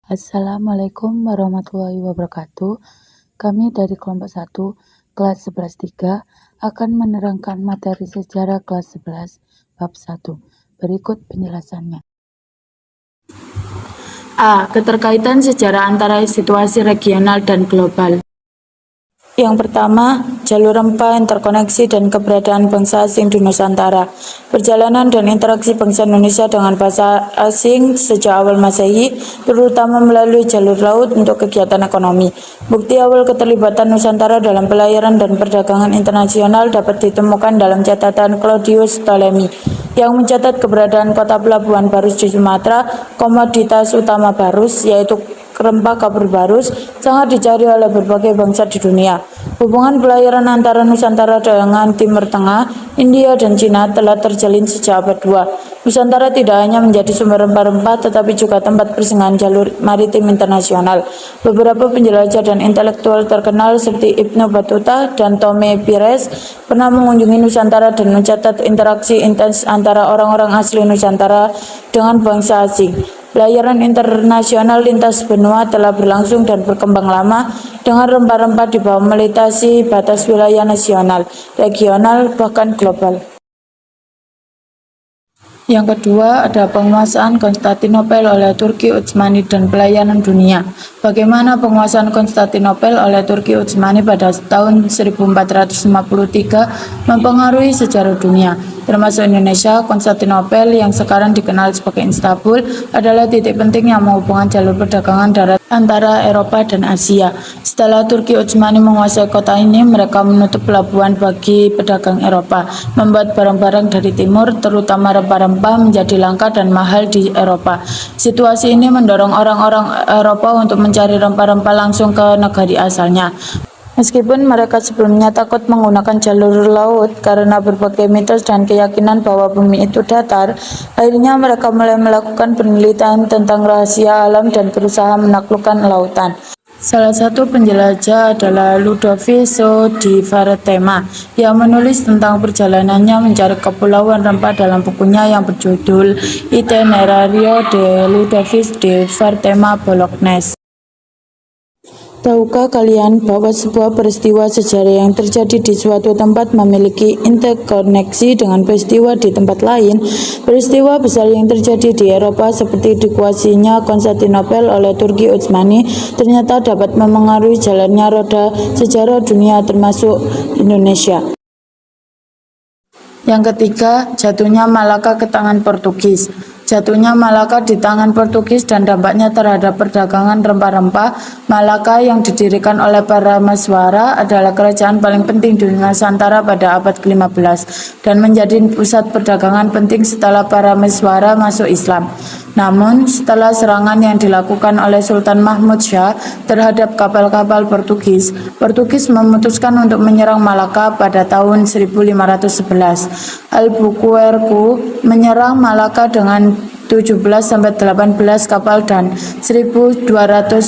Assalamualaikum warahmatullahi wabarakatuh. Kami dari kelompok 1, kelas 11-3 akan menerangkan materi sejarah kelas 11, bab 1. Berikut penjelasannya. A. Keterkaitan sejarah antara situasi regional dan global. Yang pertama, jalur rempah, interkoneksi, dan keberadaan bangsa asing di Nusantara. Perjalanan dan interaksi bangsa Indonesia dengan bangsa asing sejak awal Masehi, terutama melalui jalur laut untuk kegiatan ekonomi. Bukti awal keterlibatan Nusantara dalam pelayaran dan perdagangan internasional dapat ditemukan dalam catatan Claudius Ptolemy, yang mencatat keberadaan kota pelabuhan Barus di Sumatera. Komoditas utama Barus, yaitu rempah kapur barus, sangat dicari oleh berbagai bangsa di dunia. Hubungan pelayaran antara Nusantara dengan Timur Tengah, India, dan Cina telah terjalin sejak abad 2. Nusantara tidak hanya menjadi sumber rempah-rempah, tetapi juga tempat persinggahan jalur maritim internasional. Beberapa penjelajah dan intelektual terkenal seperti Ibnu Battuta dan Tome Pires pernah mengunjungi Nusantara dan mencatat interaksi intens antara orang-orang asli Nusantara dengan bangsa asing. Pelayaran internasional lintas benua telah berlangsung dan berkembang lama dengan rempah-rempah di bawah melintasi batas wilayah nasional, regional, bahkan global. Yang kedua, ada penguasaan Konstantinopel oleh Turki Utsmani dan pelayanan dunia. Bagaimana penguasaan Konstantinopel oleh Turki Utsmani pada tahun 1453 mempengaruhi sejarah dunia, termasuk Indonesia. Konstantinopel yang sekarang dikenal sebagai Istanbul adalah titik penting yang menghubungkan jalur perdagangan darat antara Eropa dan Asia. Setelah Turki Utsmani menguasai kota ini, mereka menutup pelabuhan bagi pedagang Eropa, membuat barang-barang dari timur, terutama rempah-rempah, menjadi langka dan mahal di Eropa. Situasi ini mendorong orang-orang Eropa untuk mencari rempah-rempah langsung ke negara asalnya. Meskipun mereka sebelumnya takut menggunakan jalur laut karena berbagai mitos dan keyakinan bahwa bumi itu datar, akhirnya mereka mulai melakukan penelitian tentang rahasia alam dan berusaha menaklukkan lautan. Salah satu penjelajah adalah Ludovico di Vartema, yang menulis tentang perjalanannya mencari kepulauan rempah dalam bukunya yang berjudul Itinerario de Ludovico di Vartema Bolognese. Tahukah kalian bahwa sebuah peristiwa sejarah yang terjadi di suatu tempat memiliki interkoneksi dengan peristiwa di tempat lain? Peristiwa besar yang terjadi di Eropa seperti dikuasainya Konstantinopel oleh Turki Utsmani ternyata dapat memengaruhi jalannya roda sejarah dunia, termasuk Indonesia. Yang ketiga, jatuhnya Malaka ke tangan Portugis. Jatuhnya Malaka di tangan Portugis dan dampaknya terhadap perdagangan rempah-rempah. Malaka yang didirikan oleh para Parameswara adalah kerajaan paling penting di Nusantara pada abad ke-15 dan menjadi pusat perdagangan penting setelah para Parameswara masuk Islam. Namun, setelah serangan yang dilakukan oleh Sultan Mahmud Shah terhadap kapal-kapal Portugis, Portugis memutuskan untuk menyerang Malaka pada tahun 1511. Albuquerque menyerang Malaka dengan 17-18 kapal dan 1.200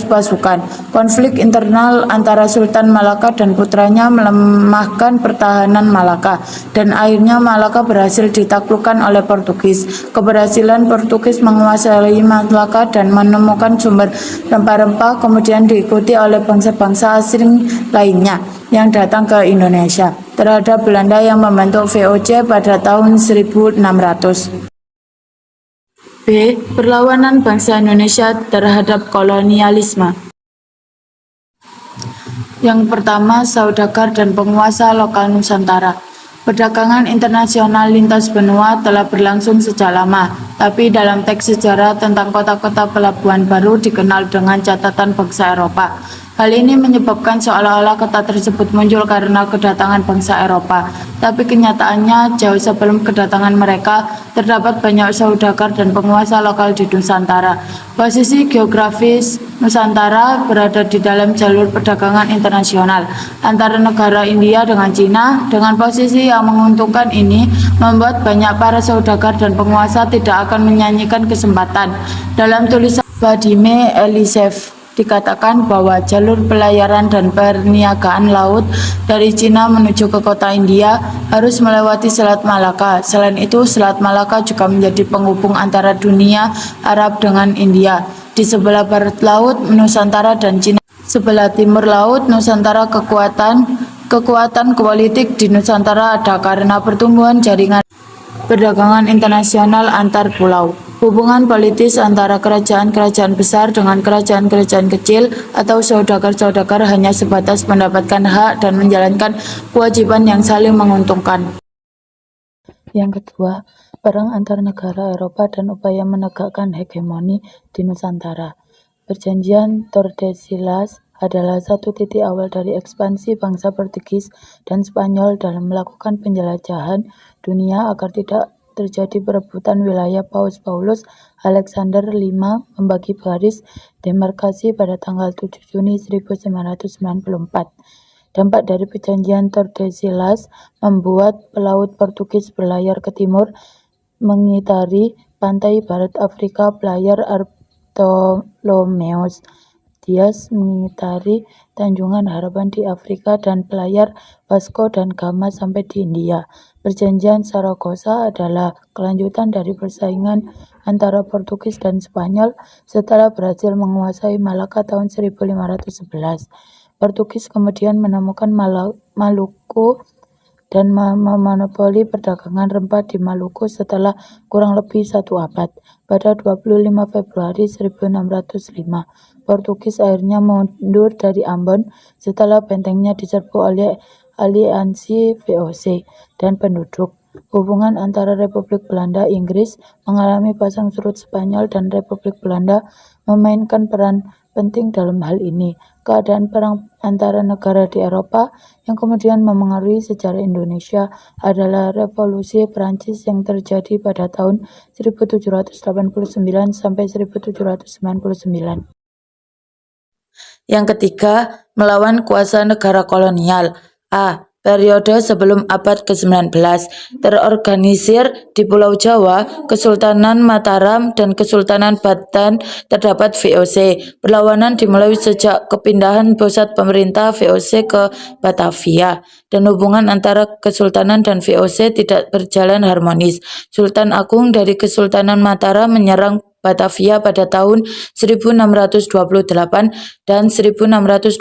pasukan. Konflik internal antara Sultan Malaka dan putranya melemahkan pertahanan Malaka, dan akhirnya Malaka berhasil ditaklukkan oleh Portugis. Keberhasilan Portugis menguasai Malaka dan menemukan sumber rempah-rempah kemudian diikuti oleh bangsa-bangsa asing lainnya yang datang ke Indonesia terhadap Belanda yang membentuk VOC pada tahun 1600. B. Perlawanan bangsa Indonesia terhadap kolonialisme. Yang pertama, saudagar dan penguasa lokal Nusantara. Perdagangan internasional lintas benua telah berlangsung sejak lama, tapi dalam teks sejarah tentang kota-kota pelabuhan baru dikenal dengan catatan bangsa Eropa. Hal ini menyebabkan seolah-olah kota tersebut muncul karena kedatangan bangsa Eropa, tapi kenyataannya jauh sebelum kedatangan mereka, terdapat banyak saudagar dan penguasa lokal di Nusantara. Posisi geografis Nusantara berada di dalam jalur perdagangan internasional antara negara India dengan Cina. Dengan posisi yang menguntungkan ini, membuat banyak para saudagar dan penguasa tidak akan menyanyikan kesempatan. Dalam tulisan Vladimir Eliseev dikatakan bahwa jalur pelayaran dan perniagaan laut dari Cina menuju ke kota India harus melewati Selat Malaka. Selain itu, Selat Malaka juga menjadi penghubung antara dunia Arab dengan India. di sebelah barat laut Nusantara dan Cina. Sebelah timur laut Nusantara kekuatan politik di Nusantara ada karena pertumbuhan jaringan perdagangan internasional antar pulau. Hubungan politis antara kerajaan-kerajaan besar dengan kerajaan-kerajaan kecil atau saudagar-saudagar hanya sebatas mendapatkan hak dan menjalankan kewajiban yang saling menguntungkan. Yang kedua, perang antar negara Eropa dan upaya menegakkan hegemoni di Nusantara. Perjanjian Tordesillas adalah satu titik awal dari ekspansi bangsa Portugis dan Spanyol dalam melakukan penjelajahan dunia agar tidak terjadi perebutan wilayah. Paus Paulus Alexander V membagi garis demarkasi pada tanggal 7 Juni 1994. Dampak dari perjanjian Tordesillas membuat pelaut Portugis berlayar ke timur mengitari pantai barat Afrika. Pelayar Bartolomeus Dias mengitari Tanjungan Harapan di Afrika dan pelayar Vasco dan Gama sampai di India. Perjanjian Saragossa adalah kelanjutan dari persaingan antara Portugis dan Spanyol setelah berhasil menguasai Malaka tahun 1511. Portugis kemudian menemukan Maluku dan memonopoli perdagangan rempah di Maluku setelah kurang lebih 1 abad. Pada 25 Februari 1605, Portugis akhirnya mundur dari Ambon setelah bentengnya diserbu oleh aliansi VOC dan penduduk. Hubungan antara Republik Belanda Inggris mengalami pasang surut. Spanyol dan Republik Belanda memainkan peran penting dalam hal ini. Keadaan perang antara negara di Eropa yang kemudian memengaruhi sejarah Indonesia adalah Revolusi Prancis yang terjadi pada tahun 1789 sampai 1799. Yang ketiga, melawan kuasa negara kolonial. A. Periode sebelum abad ke-19, terorganisir di Pulau Jawa, Kesultanan Mataram dan Kesultanan Banten terdapat VOC. Perlawanan dimulai sejak kepindahan pusat pemerintah VOC ke Batavia, dan hubungan antara Kesultanan dan VOC tidak berjalan harmonis. Sultan Agung dari Kesultanan Mataram menyerang Batavia pada tahun 1628 dan 1629,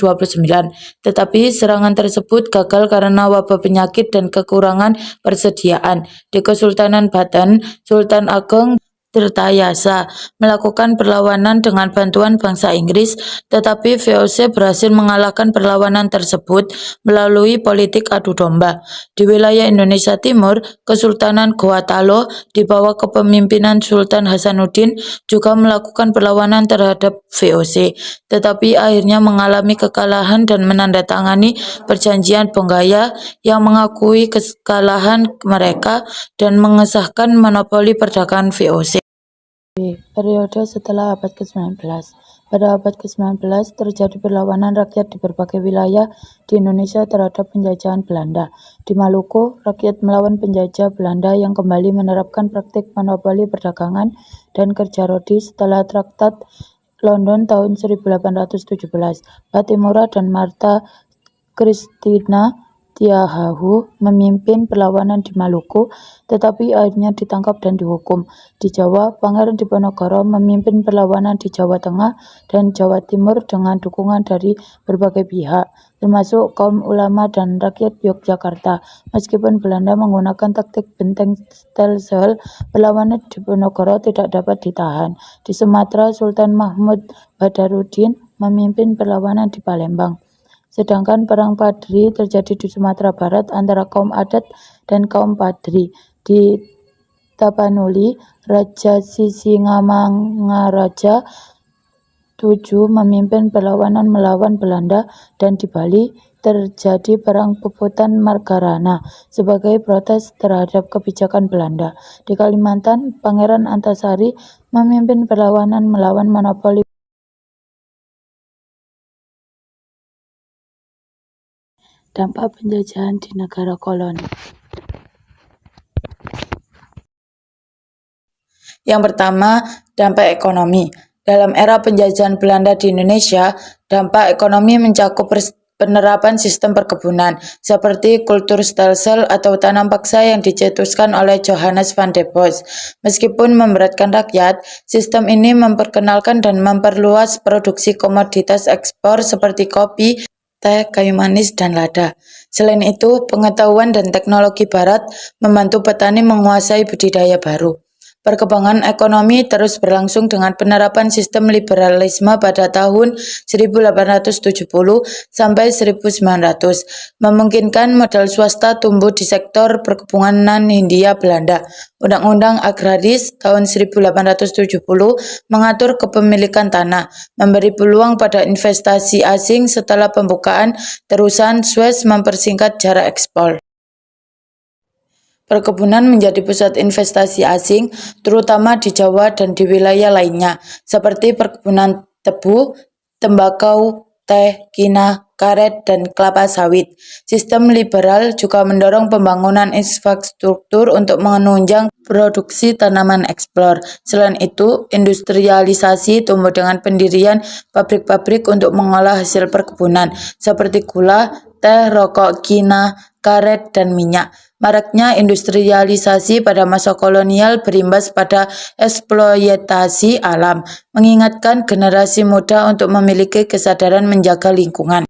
tetapi serangan tersebut gagal karena wabah penyakit dan kekurangan persediaan. Di Kesultanan Banten, Sultan Agung Tirtayasa melakukan perlawanan dengan bantuan bangsa Inggris, tetapi VOC berhasil mengalahkan perlawanan tersebut melalui politik adu domba. Di wilayah Indonesia Timur, Kesultanan Gorontalo di bawah kepemimpinan Sultan Hasanuddin juga melakukan perlawanan terhadap VOC, tetapi akhirnya mengalami kekalahan dan menandatangani Perjanjian Bonggaya yang mengakui kekalahan mereka dan mengesahkan monopoli perdagangan VOC. Periode setelah abad ke-19. Pada abad ke-19 terjadi perlawanan rakyat di berbagai wilayah di Indonesia terhadap penjajahan Belanda. Di Maluku, rakyat melawan penjajah Belanda yang kembali menerapkan praktik monopoli perdagangan dan kerja rodi setelah Traktat London tahun 1817. Batimura dan Martha Christina Tiahahu memimpin perlawanan di Maluku, tetapi akhirnya ditangkap dan dihukum. Di Jawa, Pangeran Diponegoro memimpin perlawanan di Jawa Tengah dan Jawa Timur dengan dukungan dari berbagai pihak, termasuk kaum ulama dan rakyat Yogyakarta. Meskipun Belanda menggunakan taktik benteng Stelsel, perlawanan Diponegoro tidak dapat ditahan. Di Sumatera, Sultan Mahmud Badarudin memimpin perlawanan di Palembang. Sedangkan Perang Padri terjadi di Sumatera Barat antara kaum adat dan kaum Padri. Di Tapanuli, Raja Sisingamangaraja VII memimpin perlawanan melawan Belanda, dan di Bali terjadi Perang Puputan Margarana sebagai protes terhadap kebijakan Belanda. Di Kalimantan, Pangeran Antasari memimpin perlawanan melawan monopoli. Dampak penjajahan di negara koloni. Yang pertama, dampak ekonomi. Dalam era penjajahan Belanda di Indonesia, dampak ekonomi mencakup penerapan sistem perkebunan, seperti kultur stelsel atau tanam paksa yang dicetuskan oleh Johannes van der Bos. Meskipun memberatkan rakyat, sistem ini memperkenalkan dan memperluas produksi komoditas ekspor seperti kopi, teh, kayu manis, dan lada. Selain itu, pengetahuan dan teknologi barat membantu petani menguasai budidaya baru. Perkembangan ekonomi terus berlangsung dengan penerapan sistem liberalisme pada tahun 1870 sampai 1900, memungkinkan modal swasta tumbuh di sektor perkebunan Hindia Belanda. Undang-Undang Agraris tahun 1870 mengatur kepemilikan tanah, memberi peluang pada investasi asing setelah pembukaan terusan Suez mempersingkat jarak ekspor. Perkebunan menjadi pusat investasi asing, terutama di Jawa dan di wilayah lainnya, seperti perkebunan tebu, tembakau, teh, kina, karet, dan kelapa sawit. Sistem liberal juga mendorong pembangunan infrastruktur untuk menunjang produksi tanaman ekspor. Selain itu, industrialisasi tumbuh dengan pendirian pabrik-pabrik untuk mengolah hasil perkebunan, seperti gula, teh, rokok, kina, karet, dan minyak. Maraknya industrialisasi pada masa kolonial berimbas pada eksploitasi alam, mengingatkan generasi muda untuk memiliki kesadaran menjaga lingkungan.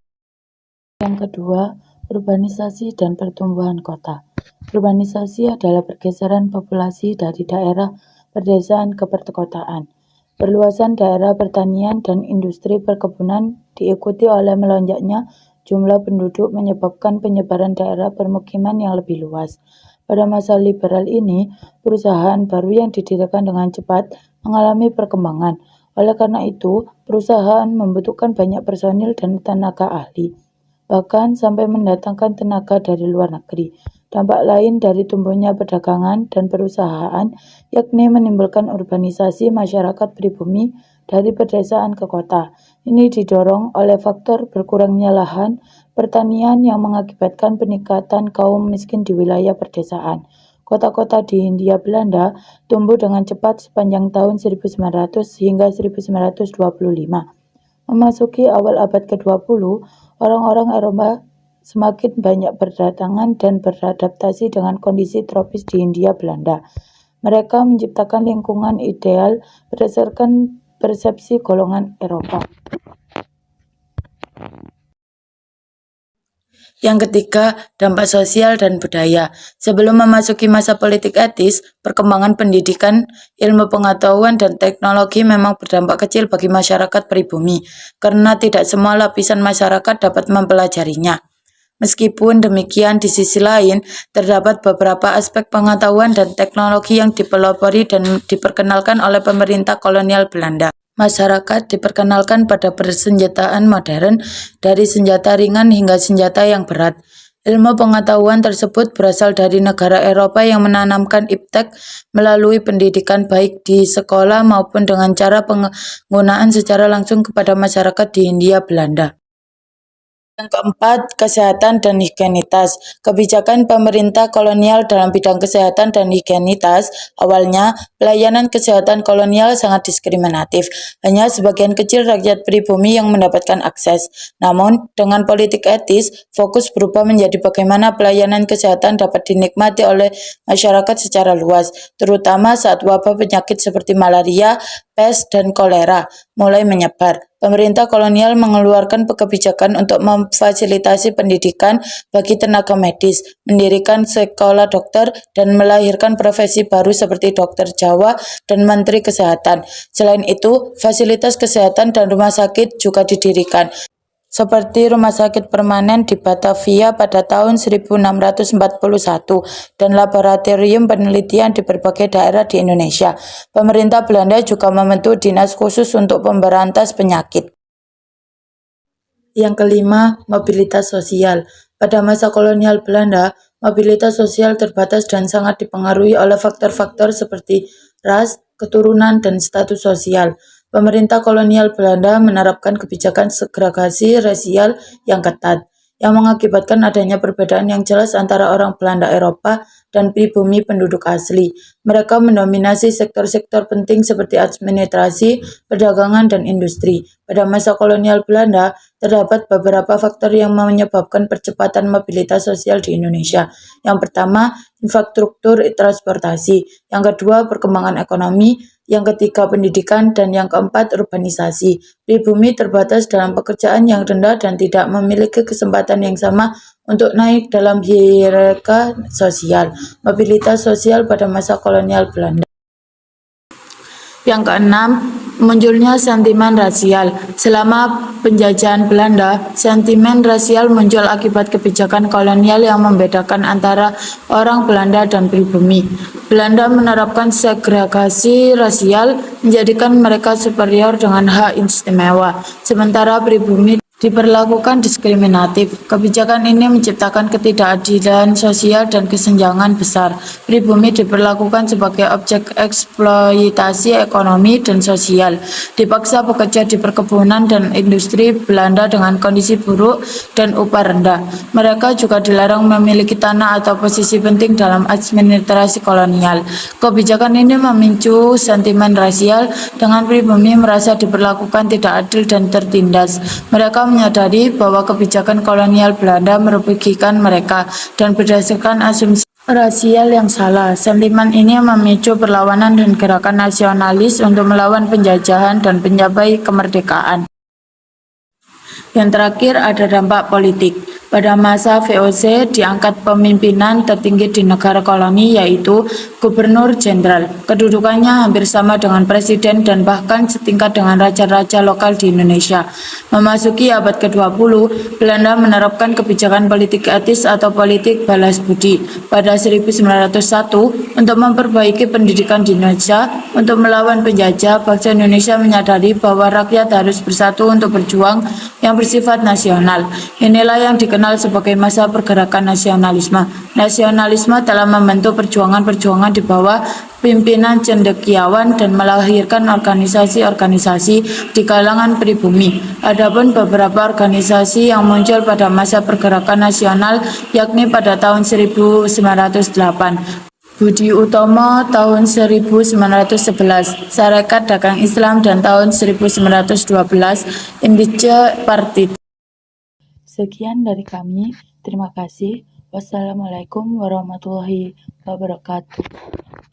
Yang kedua, urbanisasi dan pertumbuhan kota. Urbanisasi adalah pergeseran populasi dari daerah pedesaan ke perkotaan. Perluasan daerah pertanian dan industri perkebunan diikuti oleh melonjaknya jumlah penduduk menyebabkan penyebaran daerah permukiman yang lebih luas. Pada masa liberal ini, perusahaan baru yang didirikan dengan cepat mengalami perkembangan. Oleh karena itu, perusahaan membutuhkan banyak personil dan tenaga ahli, bahkan sampai mendatangkan tenaga dari luar negeri. Dampak lain dari tumbuhnya perdagangan dan perusahaan yakni menimbulkan urbanisasi masyarakat pribumi dari pedesaan ke kota. Ini didorong oleh faktor berkurangnya lahan pertanian yang mengakibatkan peningkatan kaum miskin di wilayah pedesaan. Kota-kota di Hindia Belanda tumbuh dengan cepat sepanjang tahun 1900 hingga 1925. Memasuki awal abad ke-20, orang-orang Eropa semakin banyak berdatangan dan beradaptasi dengan kondisi tropis di Hindia Belanda. Mereka menciptakan lingkungan ideal berdasarkan persepsi golongan Eropa. Yang ketiga, dampak sosial dan budaya. Sebelum memasuki masa politik etis, perkembangan pendidikan, ilmu pengetahuan, dan teknologi memang berdampak kecil bagi masyarakat pribumi, karena tidak semua lapisan masyarakat dapat mempelajarinya. Meskipun demikian, di sisi lain, terdapat beberapa aspek pengetahuan dan teknologi yang dipelopori dan diperkenalkan oleh pemerintah kolonial Belanda. Masyarakat diperkenalkan pada persenjataan modern, dari senjata ringan hingga senjata yang berat. Ilmu pengetahuan tersebut berasal dari negara Eropa yang menanamkan iptek melalui pendidikan baik di sekolah maupun dengan cara penggunaan secara langsung kepada masyarakat di Hindia Belanda. Yang keempat, kesehatan dan higienitas. Kebijakan pemerintah kolonial dalam bidang kesehatan dan higienitas. Awalnya, pelayanan kesehatan kolonial sangat diskriminatif. Hanya sebagian kecil rakyat pribumi yang mendapatkan akses. Namun, dengan politik etis, fokus berubah menjadi bagaimana pelayanan kesehatan dapat dinikmati oleh masyarakat secara luas, terutama saat wabah penyakit seperti malaria, pes, dan kolera mulai menyebar. Pemerintah kolonial mengeluarkan kebijakan untuk memfasilitasi pendidikan bagi tenaga medis, mendirikan sekolah dokter, dan melahirkan profesi baru seperti dokter Jawa dan menteri kesehatan. Selain itu, fasilitas kesehatan dan rumah sakit juga didirikan, seperti Rumah Sakit Permanen di Batavia pada tahun 1641 dan laboratorium penelitian di berbagai daerah di Indonesia. Pemerintah Belanda juga membentuk dinas khusus untuk pemberantas penyakit. Yang kelima, mobilitas sosial. Pada masa kolonial Belanda, mobilitas sosial terbatas dan sangat dipengaruhi oleh faktor-faktor seperti ras, keturunan, dan status sosial. Pemerintah kolonial Belanda menerapkan kebijakan segregasi rasial yang ketat. yang mengakibatkan adanya perbedaan yang jelas antara orang Belanda Eropa dan pribumi penduduk asli. Mereka mendominasi sektor-sektor penting seperti administrasi, perdagangan, dan industri. Pada masa kolonial Belanda, terdapat beberapa faktor yang menyebabkan percepatan mobilitas sosial di Indonesia. Yang pertama, infrastruktur transportasi. Yang kedua, perkembangan ekonomi. Yang ketiga, pendidikan. Dan yang keempat, urbanisasi. Pribumi terbatas dalam pekerjaan yang rendah dan tidak memiliki kesempatan yang sama untuk naik dalam hierarki sosial. Mobilitas sosial pada masa kolonial Belanda. Yang keenam, munculnya sentimen rasial. Selama penjajahan Belanda, sentimen rasial muncul akibat kebijakan kolonial yang membedakan antara orang Belanda dan pribumi. Belanda menerapkan segregasi rasial, menjadikan mereka superior dengan hak istimewa, sementara pribumi diperlakukan diskriminatif. Kebijakan ini menciptakan ketidakadilan sosial dan kesenjangan besar. Pribumi diperlakukan sebagai objek eksploitasi ekonomi dan sosial. Dipaksa bekerja di perkebunan dan industri Belanda dengan kondisi buruk dan upah rendah. Mereka juga dilarang memiliki tanah atau posisi penting dalam administrasi kolonial. Kebijakan ini memicu sentimen rasial dengan pribumi merasa diperlakukan tidak adil dan tertindas. Mereka menyadari bahwa kebijakan kolonial Belanda merugikan mereka dan berdasarkan asumsi rasial yang salah. Sentimen ini memicu perlawanan dan gerakan nasionalis untuk melawan penjajahan dan mencapai kemerdekaan. Yang terakhir ada dampak politik. Pada masa VOC diangkat pemimpinan tertinggi di negara koloni yaitu Gubernur Jenderal. Kedudukannya hampir sama dengan presiden dan bahkan setingkat dengan raja-raja lokal di Indonesia. Memasuki abad ke-20, Belanda menerapkan kebijakan politik etis atau politik balas budi. Pada 1901, untuk memperbaiki pendidikan di Indonesia, untuk melawan penjajah, bangsa Indonesia menyadari bahwa rakyat harus bersatu untuk berjuang yang bersifat nasional. Inilah yang dikenal sebagai masa pergerakan nasionalisme. Nasionalisme telah membentuk perjuangan-perjuangan di bawah pimpinan cendekiawan dan melahirkan organisasi-organisasi di kalangan pribumi. Adapun beberapa organisasi yang muncul pada masa pergerakan nasional yakni pada tahun 1908. Budi Utomo tahun 1911, Sarekat Dagang Islam dan tahun 1912, Indice Partit. Sekian dari kami. Terima kasih. Wassalamualaikum warahmatullahi wabarakatuh.